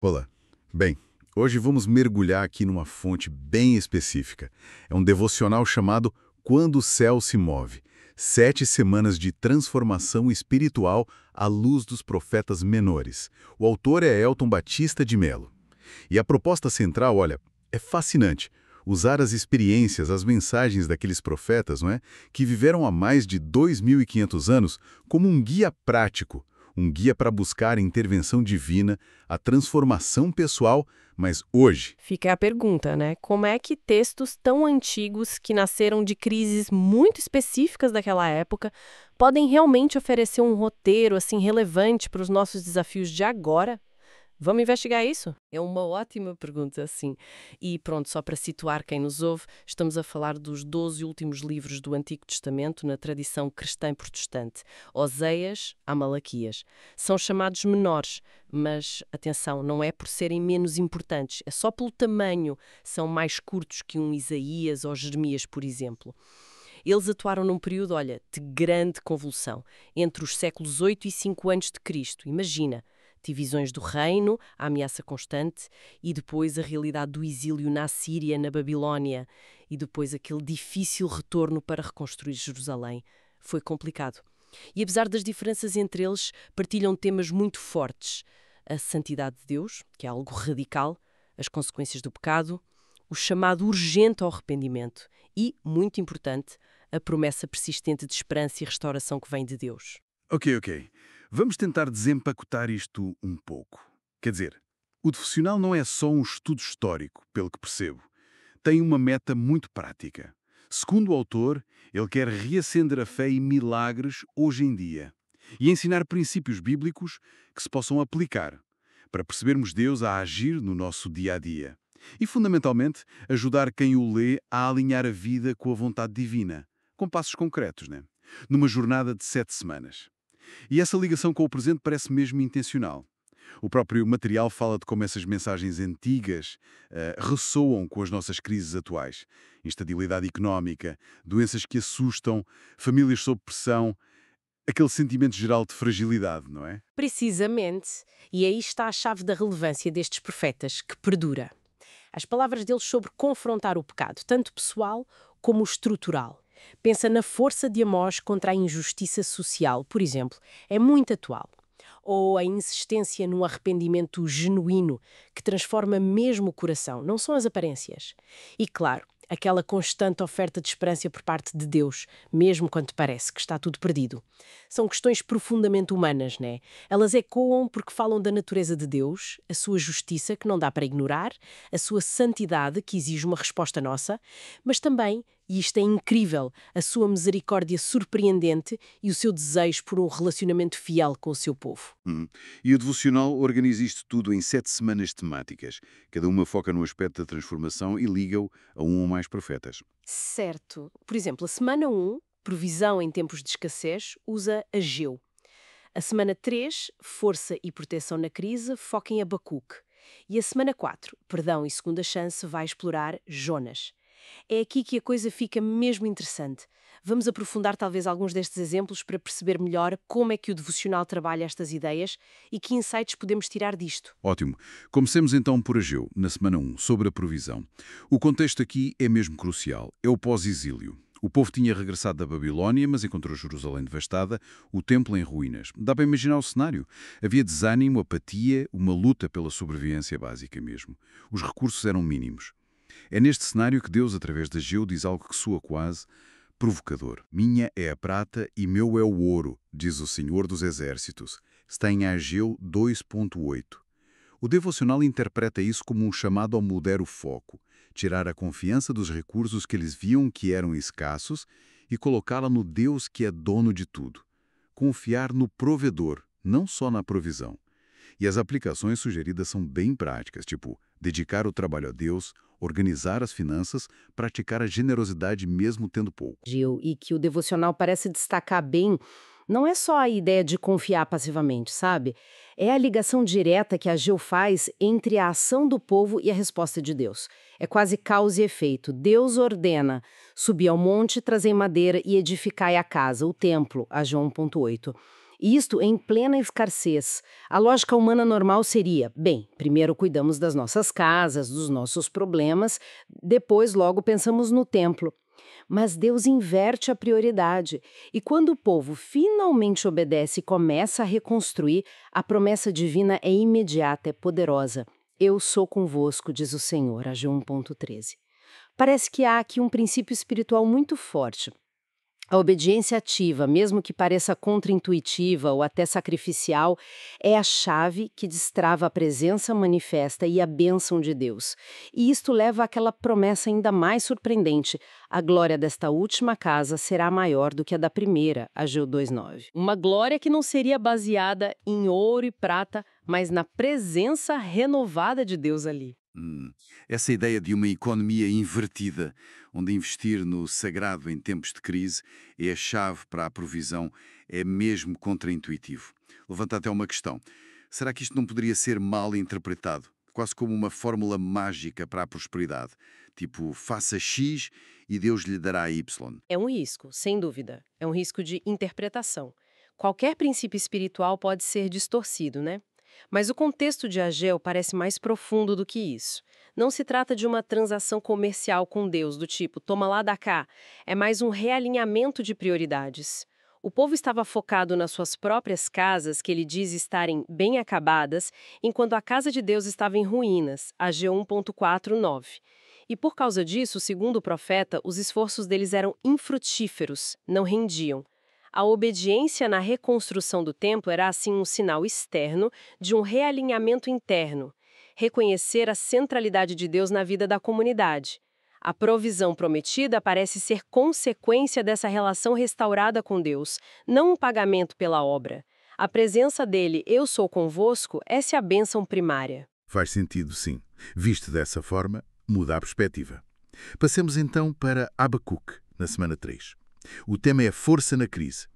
Olá. Bem, hoje vamos mergulhar aqui numa fonte bem específica. É um devocional chamado Quando o Céu se Move. 7 semanas de transformação espiritual à luz dos profetas menores. O autor é Elton Batista de Melo. E a proposta central, olha, é fascinante. Usar as experiências, as mensagens daqueles profetas, não é? Que viveram há mais de 2.500 anos como um guia prático, um guia para buscar a intervenção divina, a transformação pessoal, mas hoje. Fica a pergunta, né? Como é que textos tão antigos que nasceram de crises muito específicas daquela época podem realmente oferecer um roteiro assim relevante para os nossos desafios de agora? Vamos investigar isso? É uma ótima pergunta, sim. E pronto, só para situar quem nos ouve, estamos a falar dos 12 últimos livros do Antigo Testamento na tradição cristã e protestante, Oséias a Malaquias. São chamados menores, mas, atenção, não é por serem menos importantes, é só pelo tamanho. São mais curtos que um Isaías ou Jeremias, por exemplo. Eles atuaram num período, olha, de grande convulsão, entre os séculos 8 e 5 antes de Cristo. Imagina, divisões do reino, a ameaça constante, e depois a realidade do exílio na Síria, na Babilónia, e depois aquele difícil retorno para reconstruir Jerusalém. Foi complicado. E apesar das diferenças entre eles, partilham temas muito fortes. A santidade de Deus, que é algo radical, as consequências do pecado, o chamado urgente ao arrependimento e, muito importante, a promessa persistente de esperança e restauração que vem de Deus. Ok. Vamos tentar desempacotar isto um pouco. Quer dizer, o devocional não é só um estudo histórico, pelo que percebo. Tem uma meta muito prática. Segundo o autor, ele quer reacender a fé e milagres hoje em dia e ensinar princípios bíblicos que se possam aplicar para percebermos Deus a agir no nosso dia a dia e, fundamentalmente, ajudar quem o lê a alinhar a vida com a vontade divina, com passos concretos, né? Numa jornada de 7 semanas. E essa ligação com o presente parece mesmo intencional. O próprio material fala de como essas mensagens antigas ressoam com as nossas crises atuais. Instabilidade económica, doenças que assustam, famílias sob pressão, aquele sentimento geral de fragilidade, não é? Precisamente. E aí está a chave da relevância destes profetas, que perdura. As palavras deles sobre confrontar o pecado, tanto pessoal como estrutural. Pensa na força de Amós contra a injustiça social, por exemplo. É muito atual. Ou a insistência num arrependimento genuíno que transforma mesmo o coração, não são as aparências. E claro, aquela constante oferta de esperança por parte de Deus, mesmo quando parece que está tudo perdido. São questões profundamente humanas, né? Elas ecoam porque falam da natureza de Deus, a sua justiça, que não dá para ignorar, a sua santidade, que exige uma resposta nossa, mas também, e isto é incrível, a sua misericórdia surpreendente e o seu desejo por um relacionamento fiel com o seu povo. E o devocional organiza isto tudo em 7 semanas temáticas. Cada uma foca num aspecto da transformação e liga-o a um ou mais profetas. Certo. Por exemplo, a semana 1, provisão em tempos de escassez, usa Ageu. A semana 3, força e proteção na crise, foca em Abacuque. E a semana 4, perdão e segunda chance, vai explorar Jonas. É aqui que a coisa fica mesmo interessante. Vamos aprofundar talvez alguns destes exemplos para perceber melhor como é que o devocional trabalha estas ideias e que insights podemos tirar disto. Ótimo. Comecemos então por Ageu, na semana 1, sobre a provisão. O contexto aqui é mesmo crucial. É o pós-exílio. O povo tinha regressado da Babilónia, mas encontrou Jerusalém devastada, o templo em ruínas. Dá para imaginar o cenário. Havia desânimo, apatia, uma luta pela sobrevivência básica mesmo. Os recursos eram mínimos. É neste cenário que Deus, através de Ageu, diz algo que soa quase provocador. Minha é a prata e meu é o ouro, diz o Senhor dos Exércitos. Está em Ageu 2.8. O devocional interpreta isso como um chamado a mudar o foco, tirar a confiança dos recursos que eles viam que eram escassos e colocá-la no Deus que é dono de tudo. Confiar no provedor, não só na provisão. E as aplicações sugeridas são bem práticas, tipo dedicar o trabalho a Deus, organizar as finanças, praticar a generosidade mesmo tendo pouco. Gil, e que o devocional parece destacar bem, não é só a ideia de confiar passivamente, sabe? É a ligação direta que a Gil faz entre a ação do povo e a resposta de Deus. É quase causa e efeito. Deus ordena subir ao monte, trazer madeira e edificai a casa, o templo, Ageu 1.8. E isto em plena escassez. A lógica humana normal seria, bem, primeiro cuidamos das nossas casas, dos nossos problemas, depois logo pensamos no templo. Mas Deus inverte a prioridade. E quando o povo finalmente obedece e começa a reconstruir, a promessa divina é imediata, é poderosa. Eu sou convosco, diz o Senhor, Ageu 1.13. Parece que há aqui um princípio espiritual muito forte. A obediência ativa, mesmo que pareça contraintuitiva ou até sacrificial, é a chave que destrava a presença manifesta e a bênção de Deus. E isto leva àquela promessa ainda mais surpreendente: a glória desta última casa será maior do que a da primeira, Ageu 2:9. Uma glória que não seria baseada em ouro e prata, mas na presença renovada de Deus ali. Essa ideia de uma economia invertida, onde investir no sagrado em tempos de crise é a chave para a provisão, é mesmo contraintuitivo. Levanta até uma questão. Será que isto não poderia ser mal interpretado? Quase como uma fórmula mágica para a prosperidade. Tipo, faça X e Deus lhe dará Y. É um risco, sem dúvida. É um risco de interpretação. Qualquer princípio espiritual pode ser distorcido, né? Mas o contexto de Ageu parece mais profundo do que isso. Não se trata de uma transação comercial com Deus, do tipo, toma lá, dá cá. É mais um realinhamento de prioridades. O povo estava focado nas suas próprias casas, que ele diz estarem bem acabadas, enquanto a casa de Deus estava em ruínas, Ageu 1.4:9. E por causa disso, segundo o profeta, os esforços deles eram infrutíferos, não rendiam. A obediência na reconstrução do templo era, assim, um sinal externo de um realinhamento interno. Reconhecer a centralidade de Deus na vida da comunidade. A provisão prometida parece ser consequência dessa relação restaurada com Deus, não um pagamento pela obra. A presença dele, eu sou convosco, essa é a bênção primária. Faz sentido, sim. Visto dessa forma, muda a perspectiva. Passemos então para Abacuque, na semana 3. O tema é força na crise.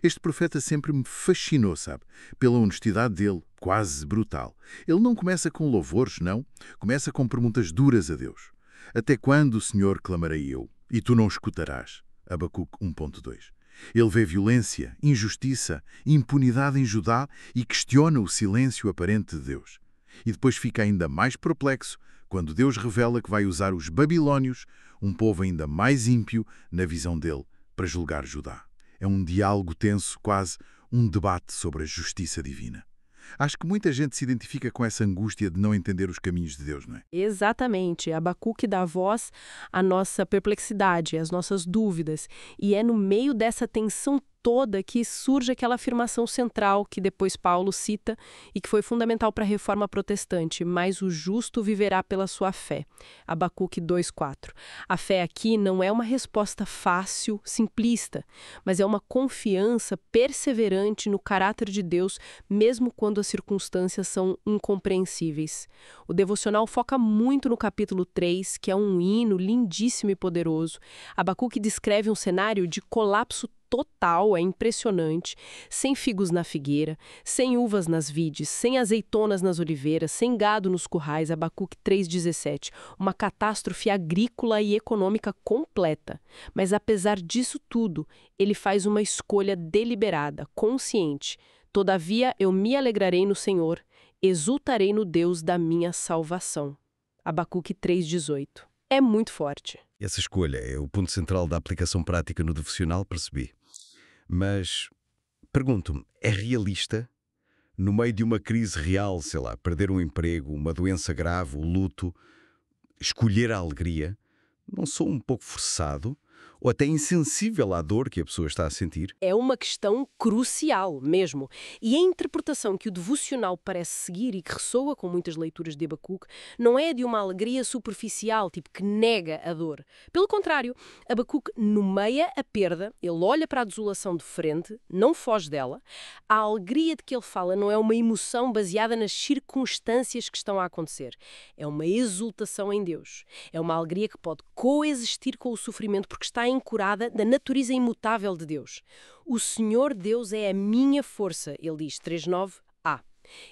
Este profeta sempre me fascinou, sabe? Pela honestidade dele, quase brutal. Ele não começa com louvores, não. Começa com perguntas duras a Deus. Até quando, Senhor, clamarei eu? E tu não escutarás. Abacuque 1.2. Ele vê violência, injustiça, impunidade em Judá e questiona o silêncio aparente de Deus. E depois fica ainda mais perplexo quando Deus revela que vai usar os babilônios, um povo ainda mais ímpio, na visão dele, para julgar Judá. É um diálogo tenso, quase um debate sobre a justiça divina. Acho que muita gente se identifica com essa angústia de não entender os caminhos de Deus, não é? Exatamente. Abacuque dá voz à nossa perplexidade, às nossas dúvidas. E é no meio dessa tensão toda que surge aquela afirmação central que depois Paulo cita e que foi fundamental para a reforma protestante: mas o justo viverá pela sua fé. Abacuque 2:4. A fé aqui não é uma resposta fácil, simplista, mas é uma confiança perseverante no caráter de Deus, mesmo quando as circunstâncias são incompreensíveis. O devocional foca muito no capítulo 3, que é um hino lindíssimo e poderoso. Abacuque descreve um cenário de colapso total, é impressionante, sem figos na figueira, sem uvas nas vides, sem azeitonas nas oliveiras, sem gado nos currais, Abacuque 3:17, uma catástrofe agrícola e econômica completa. Mas apesar disso tudo, ele faz uma escolha deliberada, consciente. Todavia eu me alegrarei no Senhor, exultarei no Deus da minha salvação. Abacuque 3:18. É muito forte. Essa escolha é o ponto central da aplicação prática no devocional, percebi. Mas, pergunto-me, é realista? No meio de uma crise real, sei lá, perder um emprego, uma doença grave, o luto, escolher a alegria, não sou um pouco forçado? Ou até insensível à dor que a pessoa está a sentir? É uma questão crucial mesmo. E a interpretação que o devocional parece seguir e que ressoa com muitas leituras de Abacuque não é de uma alegria superficial, tipo que nega a dor. Pelo contrário, Abacuque nomeia a perda, ele olha para a desolação de frente, não foge dela. A alegria de que ele fala não é uma emoção baseada nas circunstâncias que estão a acontecer. É uma exultação em Deus. É uma alegria que pode coexistir com o sofrimento porque está ancorada da natureza imutável de Deus. O Senhor Deus é a minha força, ele diz 3:9a.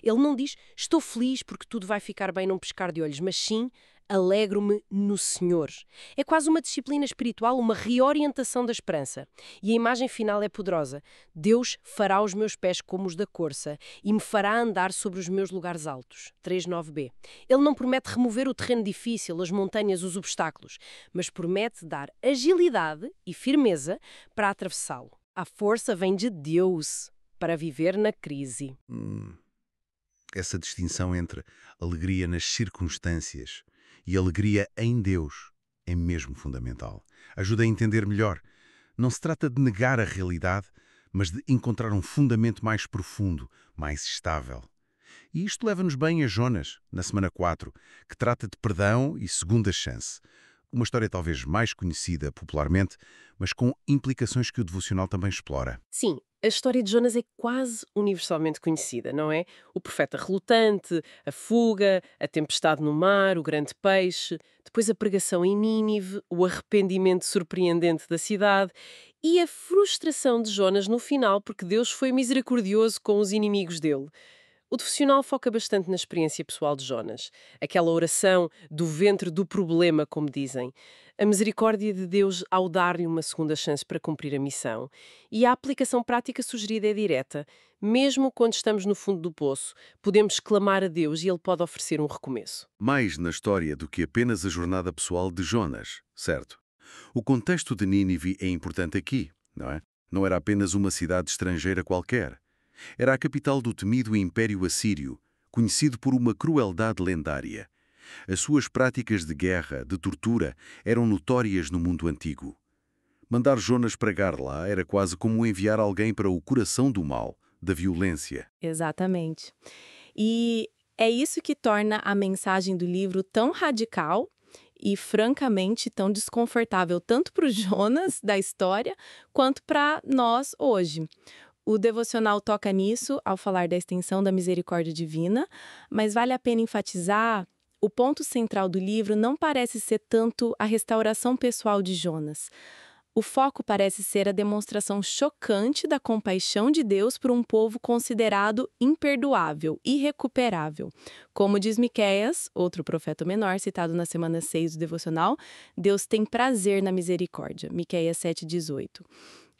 Ele não diz, estou feliz porque tudo vai ficar bem num piscar de olhos, mas sim, alegro-me no Senhor. É quase uma disciplina espiritual, uma reorientação da esperança. E a imagem final é poderosa. Deus fará os meus pés como os da corça e me fará andar sobre os meus lugares altos. 3.9b. Ele não promete remover o terreno difícil, as montanhas, os obstáculos, mas promete dar agilidade e firmeza para atravessá-lo. A força vem de Deus para viver na crise. Essa distinção entre alegria nas circunstâncias e alegria em Deus é mesmo fundamental. Ajuda a entender melhor. Não se trata de negar a realidade, mas de encontrar um fundamento mais profundo, mais estável. E isto leva-nos bem a Jonas, na semana 4, que trata de perdão e segunda chance. Uma história talvez mais conhecida popularmente, mas com implicações que o devocional também explora. Sim, a história de Jonas é quase universalmente conhecida, não é? O profeta relutante, a fuga, a tempestade no mar, o grande peixe, depois a pregação em Nínive, o arrependimento surpreendente da cidade e a frustração de Jonas no final porque Deus foi misericordioso com os inimigos dele. O devocional foca bastante na experiência pessoal de Jonas, aquela oração do ventre do problema, como dizem, a misericórdia de Deus ao dar-lhe uma segunda chance para cumprir a missão. E a aplicação prática sugerida é direta. Mesmo quando estamos no fundo do poço, podemos clamar a Deus e Ele pode oferecer um recomeço. Mais na história do que apenas a jornada pessoal de Jonas, certo? O contexto de Nínive é importante aqui, não é? Não era apenas uma cidade estrangeira qualquer. Era a capital do temido Império Assírio, conhecido por uma crueldade lendária. As suas práticas de guerra, de tortura, eram notórias no mundo antigo. Mandar Jonas pregar lá era quase como enviar alguém para o coração do mal, da violência. Exatamente. E é isso que torna a mensagem do livro tão radical e, francamente, tão desconfortável, tanto para o Jonas da história, quanto para nós hoje. O devocional toca nisso ao falar da extensão da misericórdia divina, mas vale a pena enfatizar, o ponto central do livro não parece ser tanto a restauração pessoal de Jonas. O foco parece ser a demonstração chocante da compaixão de Deus por um povo considerado imperdoável, irrecuperável. Como diz Miqueias, outro profeta menor citado na semana 6 do devocional, Deus tem prazer na misericórdia, Miqueias 7,18.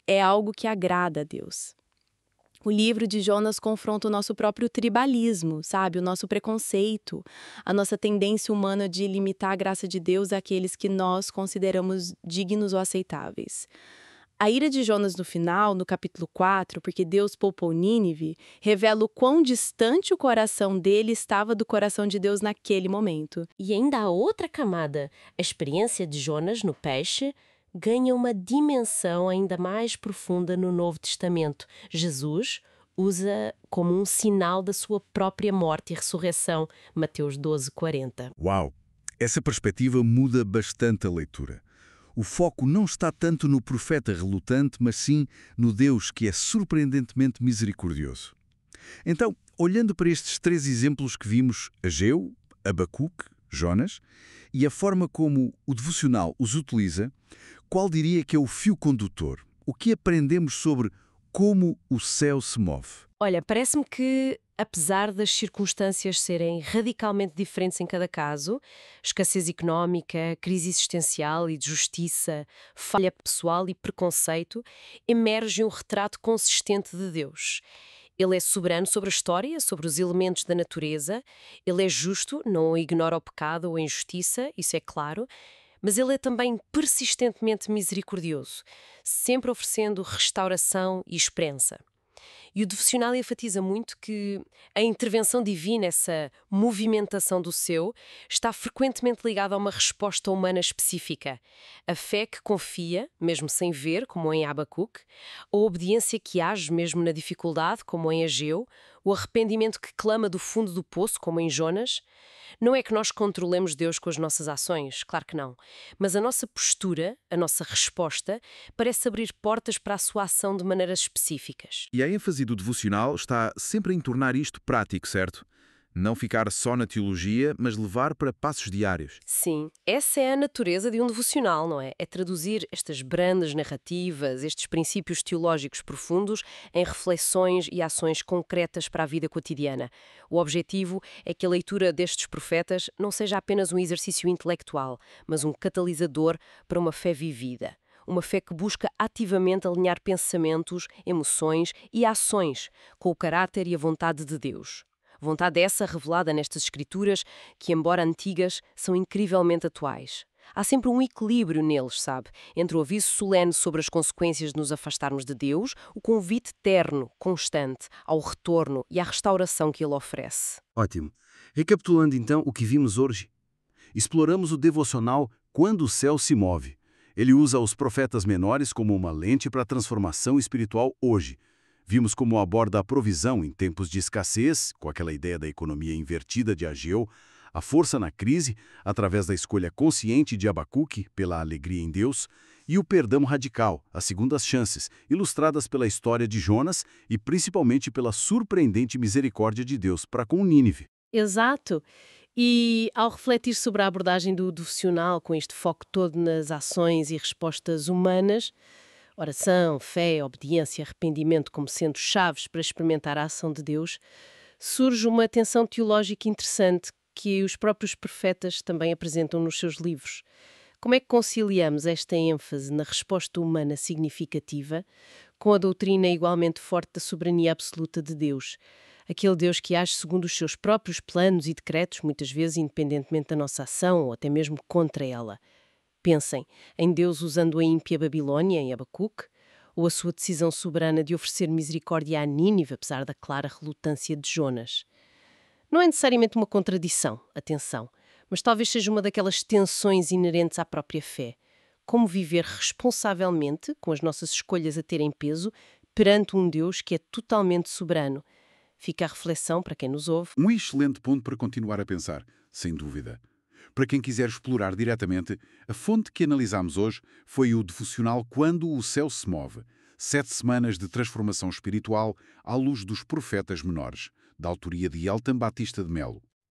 É algo que agrada a Deus. O livro de Jonas confronta o nosso próprio tribalismo, sabe? O nosso preconceito, a nossa tendência humana de limitar a graça de Deus àqueles que nós consideramos dignos ou aceitáveis. A ira de Jonas no final, no capítulo 4, porque Deus poupou Nínive, revela o quão distante o coração dele estava do coração de Deus naquele momento. E ainda há outra camada, a experiência de Jonas no peixe, ganha uma dimensão ainda mais profunda no Novo Testamento. Jesus usa como um sinal da sua própria morte e ressurreição, Mateus 12:40. Uau! Essa perspectiva muda bastante a leitura. O foco não está tanto no profeta relutante, mas sim no Deus que é surpreendentemente misericordioso. Então, olhando para estes 3 exemplos que vimos, Ageu, Abacuque, Jonas, e a forma como o devocional os utiliza, qual diria que é o fio condutor? O que aprendemos sobre como o céu se move? Olha, parece-me que, apesar das circunstâncias serem radicalmente diferentes em cada caso, escassez económica, crise existencial e de justiça, falha pessoal e preconceito, emerge um retrato consistente de Deus. Ele é soberano sobre a história, sobre os elementos da natureza, ele é justo, não ignora o pecado ou a injustiça, isso é claro, mas ele é também persistentemente misericordioso, sempre oferecendo restauração e esperança. E o devocional enfatiza muito que a intervenção divina, essa movimentação do céu, está frequentemente ligada a uma resposta humana específica. A fé que confia, mesmo sem ver, como em Abacuque, a obediência que age mesmo na dificuldade, como em Ageu, o arrependimento que clama do fundo do poço, como em Jonas. Não é que nós controlemos Deus com as nossas ações, claro que não. Mas a nossa postura, a nossa resposta, parece abrir portas para a sua ação de maneiras específicas. E a ênfase do devocional está sempre em tornar isto prático, certo? Não ficar só na teologia, mas levar para passos diários. Sim, essa é a natureza de um devocional, não é? É traduzir estas brandas narrativas, estes princípios teológicos profundos, em reflexões e ações concretas para a vida cotidiana. O objetivo é que a leitura destes profetas não seja apenas um exercício intelectual, mas um catalisador para uma fé vivida. Uma fé que busca ativamente alinhar pensamentos, emoções e ações com o caráter e a vontade de Deus. Vontade essa revelada nestas escrituras que, embora antigas, são incrivelmente atuais. Há sempre um equilíbrio neles, sabe? Entre o aviso solene sobre as consequências de nos afastarmos de Deus, o convite terno, constante, ao retorno e à restauração que ele oferece. Ótimo. Recapitulando então o que vimos hoje. Exploramos o devocional Quando o Céu se Move. Ele usa os profetas menores como uma lente para a transformação espiritual hoje. Vimos como aborda a provisão em tempos de escassez, com aquela ideia da economia invertida de Ageu, a força na crise, através da escolha consciente de Abacuque pela alegria em Deus, e o perdão radical, as segundas chances, ilustradas pela história de Jonas e principalmente pela surpreendente misericórdia de Deus para com Nínive. Exato. E ao refletir sobre a abordagem do devocional, com este foco todo nas ações e respostas humanas, oração, fé, obediência e arrependimento como sendo chaves para experimentar a ação de Deus, surge uma tensão teológica interessante que os próprios profetas também apresentam nos seus livros. Como é que conciliamos esta ênfase na resposta humana significativa com a doutrina igualmente forte da soberania absoluta de Deus? Aquele Deus que age segundo os seus próprios planos e decretos, muitas vezes independentemente da nossa ação ou até mesmo contra ela. Pensem em Deus usando a ímpia Babilônia, em Abacuque, ou a sua decisão soberana de oferecer misericórdia a Nínive, apesar da clara relutância de Jonas. Não é necessariamente uma contradição, atenção, mas talvez seja uma daquelas tensões inerentes à própria fé. Como viver responsavelmente, com as nossas escolhas a terem peso, perante um Deus que é totalmente soberano. Fica a reflexão para quem nos ouve. Um excelente ponto para continuar a pensar, sem dúvida. Para quem quiser explorar diretamente, a fonte que analisamos hoje foi o devocional Quando o Céu se Move, 7 semanas de transformação espiritual à luz dos profetas menores, da autoria de Elton Batista de Melo.